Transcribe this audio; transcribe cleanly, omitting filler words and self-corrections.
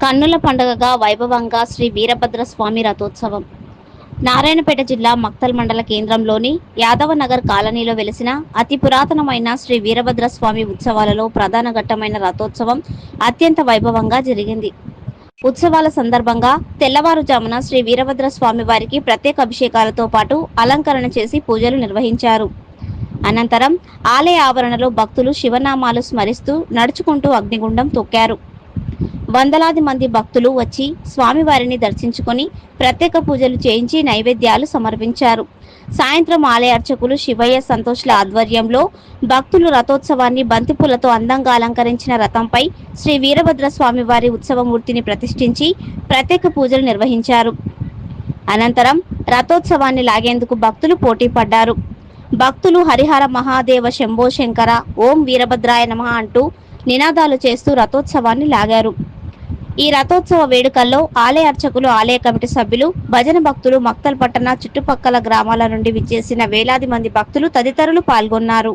కన్నుల పండుగగా వైభవంగా శ్రీ వీరభద్ర స్వామి రథోత్సవం నారాయణపేట జిల్లా మక్తల్ మండల కేంద్రంలోని యాదవనగర్ కాలనీలో వెలిసిన అతి పురాతనమైన శ్రీ వీరభద్ర స్వామి ఉత్సవాలలో ప్రధాన ఘట్టమైన రథోత్సవం అత్యంత వైభవంగా జరిగింది. ఉత్సవాల సందర్భంగా తెల్లవారుజామున శ్రీ వీరభద్ర స్వామి వారికి ప్రత్యేక అభిషేకాలతో పాటు అలంకరణ చేసి పూజలు నిర్వహించారు. అనంతరం ఆలయ ఆవరణలో భక్తులు శివనామాలు స్మరిస్తూ నడుచుకుంటూ అగ్నిగుండం తొక్కారు. వందలాది మంది భక్తులు వచ్చి స్వామివారిని దర్శించుకొని ప్రత్యేక పూజలు చేయించి నైవేద్యాలు సమర్పించారు. సాయంత్రం ఆలయ అర్చకులు శివయ్య సంతోష్ల ఆధ్వర్యంలో భక్తులు రథోత్సవాన్ని బంతిపూలతో అందంగా అలంకరించిన రథంపై శ్రీ వీరభద్ర స్వామి వారి ఉత్సవమూర్తిని ప్రతిష్ఠించి ప్రత్యేక పూజలు నిర్వహించారు. అనంతరం రథోత్సవాన్ని లాగేందుకు భక్తులు పోటీ పడ్డారు. భక్తులు హరిహర మహాదేవ శంభో శంకర ఓం వీరభద్రాయ నమః అంటూ నినాదాలు చేస్తూ రథోత్సవాన్ని లాగారు. ఈ రథోత్సవ వేడుకల్లో ఆలయ అర్చకులు, ఆలయ కమిటీ సభ్యులు, భజన భక్తులు, మక్తల్ పట్టణ చుట్టుపక్కల గ్రామాల నుండి విచ్చేసిన వేలాది మంది భక్తులు తదితరులు పాల్గొన్నారు.